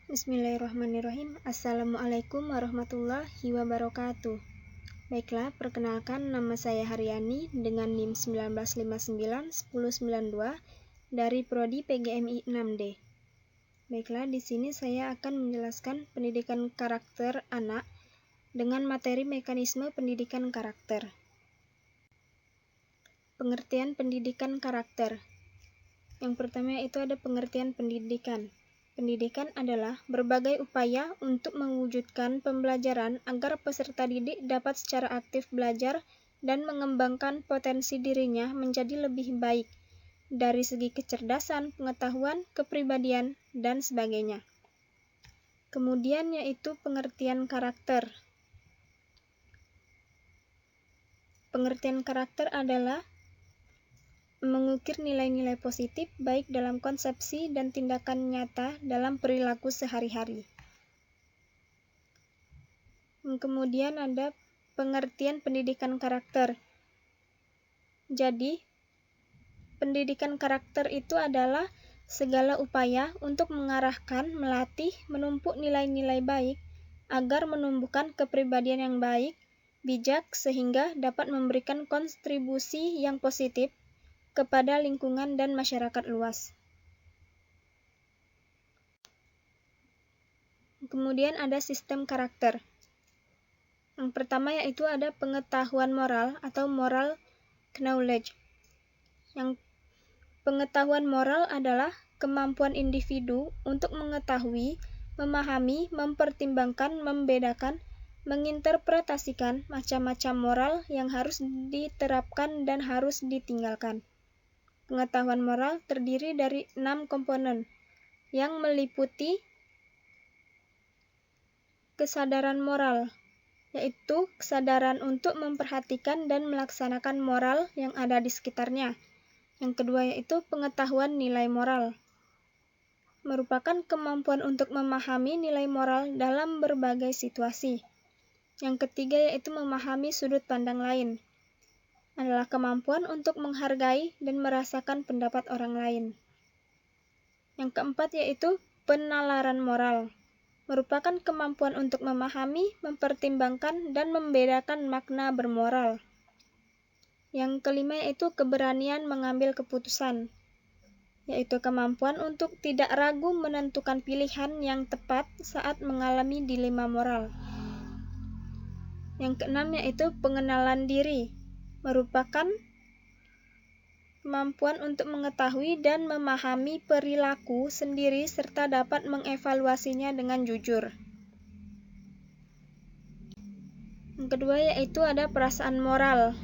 Bismillahirrahmanirrahim. Assalamualaikum warahmatullahi wabarakatuh. Baiklah, perkenalkan nama saya Haryani dengan NIM 19591092 dari Prodi PGMI 6D. Baiklah, di sini saya akan menjelaskan pendidikan karakter anak dengan materi mekanisme pendidikan karakter. Pengertian pendidikan karakter. Yang pertama itu ada pengertian pendidikan. Pendidikan adalah berbagai upaya untuk mewujudkan pembelajaran agar peserta didik dapat secara aktif belajar dan mengembangkan potensi dirinya menjadi lebih baik dari segi kecerdasan, pengetahuan, kepribadian, dan sebagainya. Kemudian yaitu pengertian karakter. Pengertian karakter adalah mengukir nilai-nilai positif baik dalam konsepsi dan tindakan nyata dalam perilaku sehari-hari. Kemudian ada pengertian pendidikan karakter. Jadi, pendidikan karakter itu adalah segala upaya untuk mengarahkan, melatih, menumpuk nilai-nilai baik agar menumbuhkan kepribadian yang baik, bijak, sehingga dapat memberikan kontribusi yang positif kepada lingkungan dan masyarakat luas. Kemudian ada sistem karakter. Yang pertama yaitu ada pengetahuan moral atau moral knowledge. Yang pengetahuan moral adalah kemampuan individu untuk mengetahui, memahami, mempertimbangkan, membedakan, menginterpretasikan macam-macam moral yang harus diterapkan dan harus ditinggalkan. Pengetahuan moral terdiri dari 6 komponen yang meliputi kesadaran moral, yaitu kesadaran untuk memperhatikan dan melaksanakan moral yang ada di sekitarnya. Yang kedua yaitu pengetahuan nilai moral, merupakan kemampuan untuk memahami nilai moral dalam berbagai situasi. Yang ketiga yaitu memahami sudut pandang lain, adalah kemampuan untuk menghargai dan merasakan pendapat orang lain. Yang keempat yaitu penalaran moral, merupakan kemampuan untuk memahami, mempertimbangkan, dan membedakan makna bermoral. Yang kelima yaitu keberanian mengambil keputusan, yaitu kemampuan untuk tidak ragu menentukan pilihan yang tepat saat mengalami dilema moral. Yang keenam yaitu pengenalan diri, merupakan kemampuan untuk mengetahui dan memahami perilaku sendiri serta dapat mengevaluasinya dengan jujur. Yang kedua yaitu ada perasaan moral.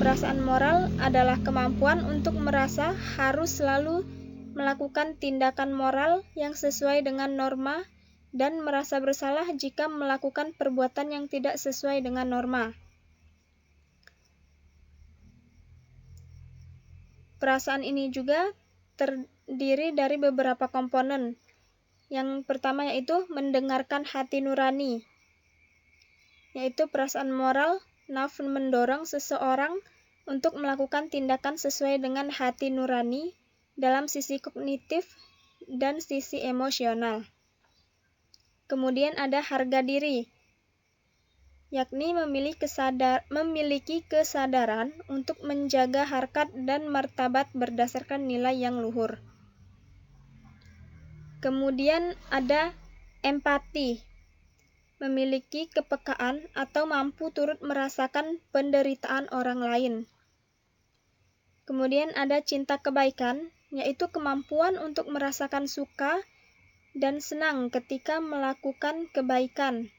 Perasaan moral adalah kemampuan untuk merasa harus selalu melakukan tindakan moral yang sesuai dengan norma dan merasa bersalah jika melakukan perbuatan yang tidak sesuai dengan norma. Perasaan ini juga terdiri dari beberapa komponen. Yang pertama yaitu mendengarkan hati nurani, yaitu perasaan moral nafsu mendorong seseorang untuk melakukan tindakan sesuai dengan hati nurani dalam sisi kognitif dan sisi emosional. Kemudian ada harga diri, yakni memiliki kesadaran untuk menjaga harkat dan martabat berdasarkan nilai yang luhur. Kemudian ada empati, memiliki kepekaan atau mampu turut merasakan penderitaan orang lain. Kemudian ada cinta kebaikan, yaitu kemampuan untuk merasakan suka dan senang ketika melakukan kebaikan.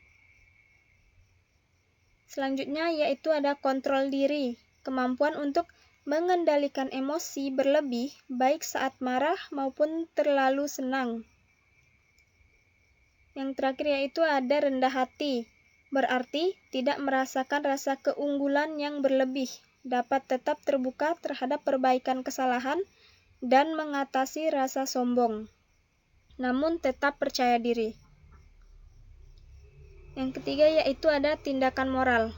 Selanjutnya yaitu ada kontrol diri, kemampuan untuk mengendalikan emosi berlebih baik saat marah maupun terlalu senang. Yang terakhir yaitu ada rendah hati, berarti tidak merasakan rasa keunggulan yang berlebih, dapat tetap terbuka terhadap perbaikan kesalahan dan mengatasi rasa sombong, namun tetap percaya diri. Yang ketiga yaitu ada tindakan moral.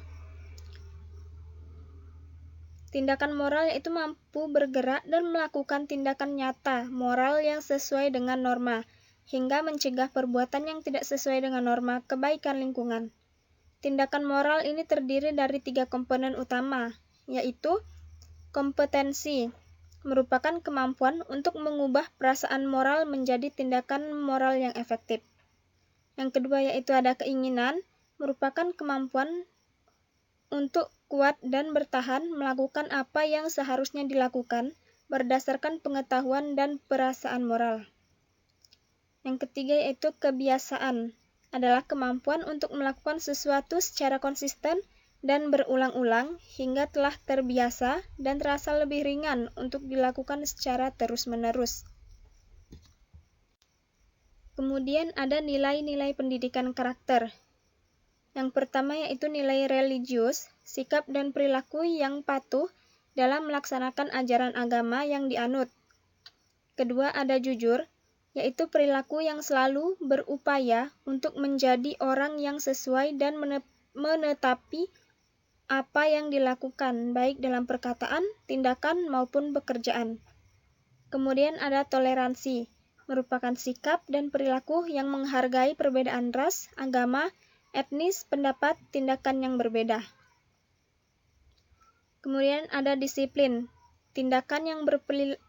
Tindakan moral yaitu mampu bergerak dan melakukan tindakan nyata moral yang sesuai dengan norma, hingga mencegah perbuatan yang tidak sesuai dengan norma kebaikan lingkungan. Tindakan moral ini terdiri dari 3 komponen utama, yaitu kompetensi, merupakan kemampuan untuk mengubah perasaan moral menjadi tindakan moral yang efektif. Yang kedua yaitu ada keinginan, merupakan kemampuan untuk kuat dan bertahan melakukan apa yang seharusnya dilakukan berdasarkan pengetahuan dan perasaan moral. Yang ketiga yaitu kebiasaan, adalah kemampuan untuk melakukan sesuatu secara konsisten dan berulang-ulang hingga telah terbiasa dan terasa lebih ringan untuk dilakukan secara terus-menerus. Kemudian ada nilai-nilai pendidikan karakter. Yang pertama yaitu nilai religius, sikap dan perilaku yang patuh dalam melaksanakan ajaran agama yang dianut. Kedua ada jujur, yaitu perilaku yang selalu berupaya untuk menjadi orang yang sesuai dan menetapi apa yang dilakukan, baik dalam perkataan, tindakan, maupun pekerjaan. Kemudian ada toleransi, merupakan sikap dan perilaku yang menghargai perbedaan ras, agama, etnis, pendapat, tindakan yang berbeda. Kemudian ada disiplin, tindakan yang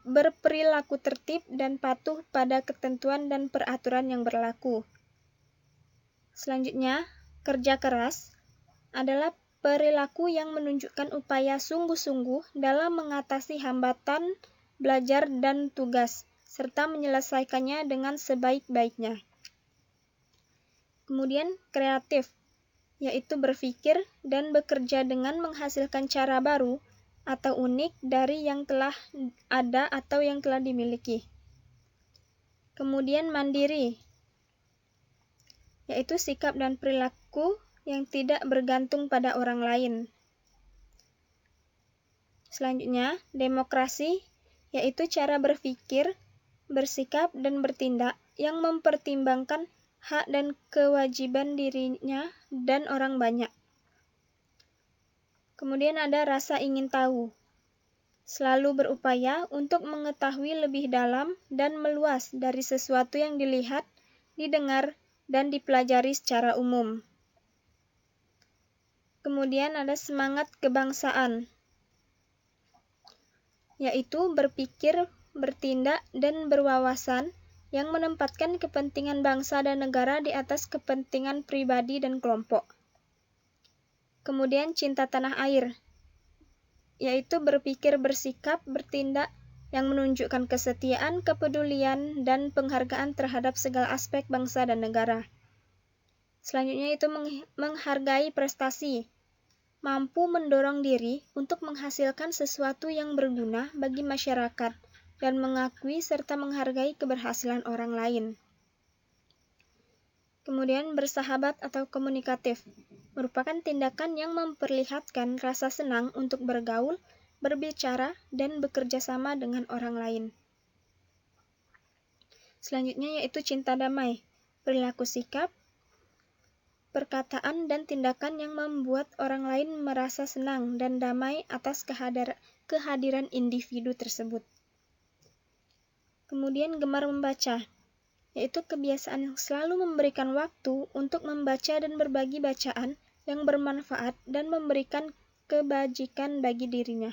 berperilaku tertib dan patuh pada ketentuan dan peraturan yang berlaku. Selanjutnya, kerja keras adalah perilaku yang menunjukkan upaya sungguh-sungguh dalam mengatasi hambatan, belajar, dan tugas, serta menyelesaikannya dengan sebaik-baiknya. Kemudian, kreatif, yaitu berpikir dan bekerja dengan menghasilkan cara baru atau unik dari yang telah ada atau yang telah dimiliki. Kemudian mandiri, yaitu sikap dan perilaku yang tidak bergantung pada orang lain. Selanjutnya, demokrasi, yaitu cara berpikir, bersikap, dan bertindak yang mempertimbangkan hak dan kewajiban dirinya dan orang banyak. Kemudian ada rasa ingin tahu, selalu berupaya untuk mengetahui lebih dalam dan meluas dari sesuatu yang dilihat, didengar, dan dipelajari secara umum. Kemudian ada semangat kebangsaan, yaitu berpikir, bertindak, dan berwawasan yang menempatkan kepentingan bangsa dan negara di atas kepentingan pribadi dan kelompok. Kemudian cinta tanah air, yaitu berpikir, bersikap, bertindak yang menunjukkan kesetiaan, kepedulian, dan penghargaan terhadap segala aspek bangsa dan negara. Selanjutnya itu menghargai prestasi, mampu mendorong diri untuk menghasilkan sesuatu yang berguna bagi masyarakat dan mengakui serta menghargai keberhasilan orang lain. Kemudian bersahabat atau komunikatif, merupakan tindakan yang memperlihatkan rasa senang untuk bergaul, berbicara, dan bekerja sama dengan orang lain. Selanjutnya yaitu cinta damai, perilaku sikap, perkataan, dan tindakan yang membuat orang lain merasa senang dan damai atas kehadiran individu tersebut. Kemudian gemar membaca, yaitu kebiasaan yang selalu memberikan waktu untuk membaca dan berbagi bacaan yang bermanfaat dan memberikan kebajikan bagi dirinya.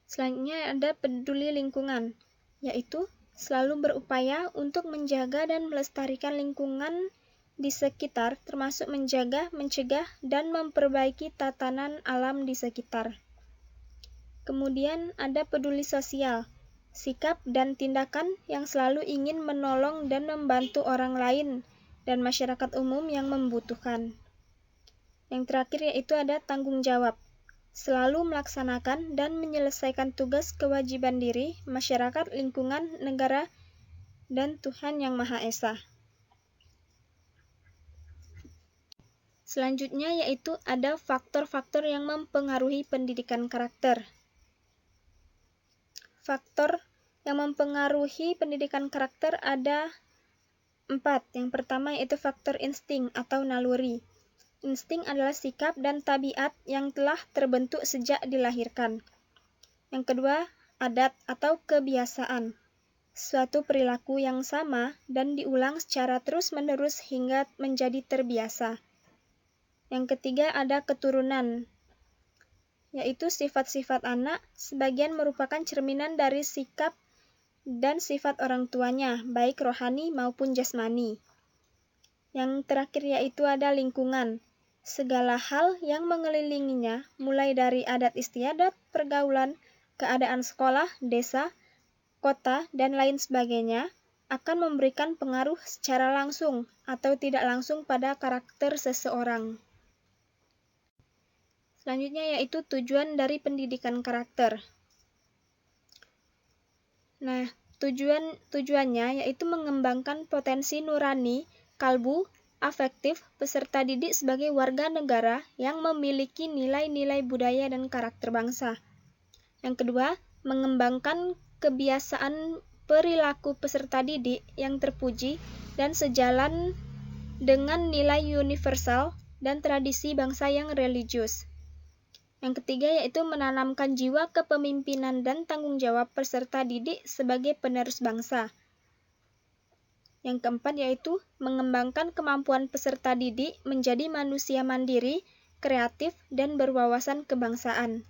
Selanjutnya ada peduli lingkungan, yaitu selalu berupaya untuk menjaga dan melestarikan lingkungan di sekitar, termasuk menjaga, mencegah, dan memperbaiki tatanan alam di sekitar. Kemudian ada peduli sosial, sikap dan tindakan yang selalu ingin menolong dan membantu orang lain dan masyarakat umum yang membutuhkan. Yang terakhir yaitu ada tanggung jawab, selalu melaksanakan dan menyelesaikan tugas kewajiban diri, masyarakat, lingkungan, negara, dan Tuhan Yang Maha Esa. Selanjutnya yaitu ada faktor-faktor yang mempengaruhi pendidikan karakter. Faktor yang mempengaruhi pendidikan karakter ada 4. Yang pertama yaitu faktor insting atau naluri. Insting adalah sikap dan tabiat yang telah terbentuk sejak dilahirkan. Yang kedua, adat atau kebiasaan. suatu perilaku yang sama dan diulang secara terus-menerus hingga menjadi terbiasa. Yang ketiga ada keturunan, yaitu sifat-sifat anak sebagian merupakan cerminan dari sikap dan sifat orang tuanya, baik rohani maupun jasmani. Yang terakhir yaitu ada lingkungan, segala hal yang mengelilinginya, mulai dari adat istiadat, pergaulan, keadaan sekolah, desa, kota, dan lain sebagainya, akan memberikan pengaruh secara langsung atau tidak langsung pada karakter seseorang. Selanjutnya yaitu tujuan dari pendidikan karakter. Nah, tujuannya yaitu mengembangkan potensi nurani, kalbu, afektif peserta didik sebagai warga negara yang memiliki nilai-nilai budaya dan karakter bangsa. Yang kedua, mengembangkan kebiasaan perilaku peserta didik yang terpuji dan sejalan dengan nilai universal dan tradisi bangsa yang religius. Yang ketiga yaitu menanamkan jiwa kepemimpinan dan tanggung jawab peserta didik sebagai penerus bangsa. Yang keempat yaitu mengembangkan kemampuan peserta didik menjadi manusia mandiri, kreatif, dan berwawasan kebangsaan.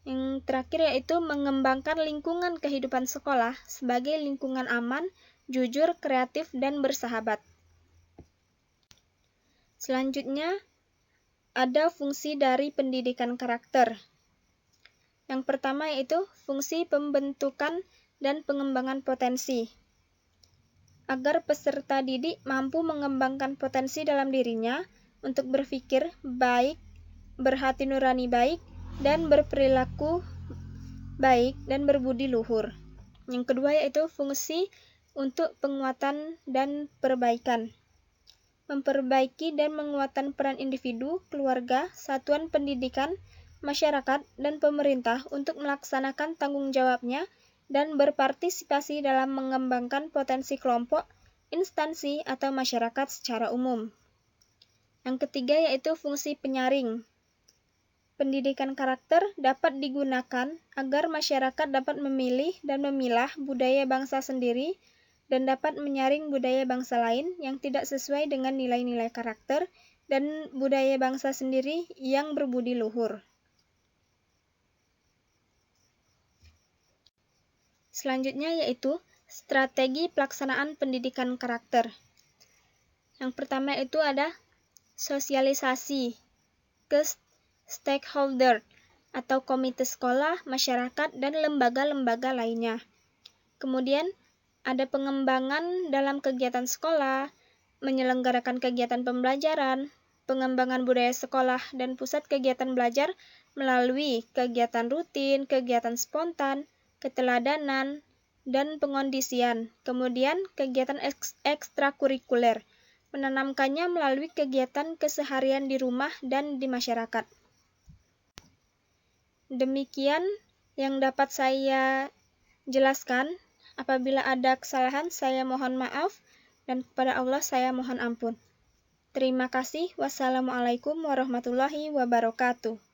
Yang terakhir yaitu mengembangkan lingkungan kehidupan sekolah sebagai lingkungan aman, jujur, kreatif, dan bersahabat. Selanjutnya, ada fungsi dari pendidikan karakter. Yang pertama yaitu fungsi pembentukan dan pengembangan potensi. Agar peserta didik mampu mengembangkan potensi dalam dirinya untuk berpikir baik, berhati nurani baik, dan berperilaku baik dan berbudi luhur. Yang kedua yaitu fungsi untuk penguatan dan perbaikan. Memperbaiki dan menguatkan peran individu, keluarga, satuan pendidikan, masyarakat, dan pemerintah untuk melaksanakan tanggung jawabnya dan berpartisipasi dalam mengembangkan potensi kelompok, instansi, atau masyarakat secara umum. Yang ketiga yaitu fungsi penyaring. Pendidikan karakter dapat digunakan agar masyarakat dapat memilih dan memilah budaya bangsa sendiri dan dapat menyaring budaya bangsa lain yang tidak sesuai dengan nilai-nilai karakter dan budaya bangsa sendiri yang berbudi luhur. Selanjutnya yaitu strategi pelaksanaan pendidikan karakter. Yang pertama itu ada sosialisasi ke stakeholder atau komite sekolah, masyarakat, dan lembaga-lembaga lainnya. Kemudian ada pengembangan dalam kegiatan sekolah, menyelenggarakan kegiatan pembelajaran, pengembangan budaya sekolah dan pusat kegiatan belajar melalui kegiatan rutin, kegiatan spontan, keteladanan, dan pengondisian. Kemudian kegiatan ekstrakurikuler, menanamkannya melalui kegiatan keseharian di rumah dan di masyarakat. Demikian yang dapat saya jelaskan. Apabila ada kesalahan, saya mohon maaf, dan kepada Allah saya mohon ampun. Terima kasih. Wassalamualaikum warahmatullahi wabarakatuh.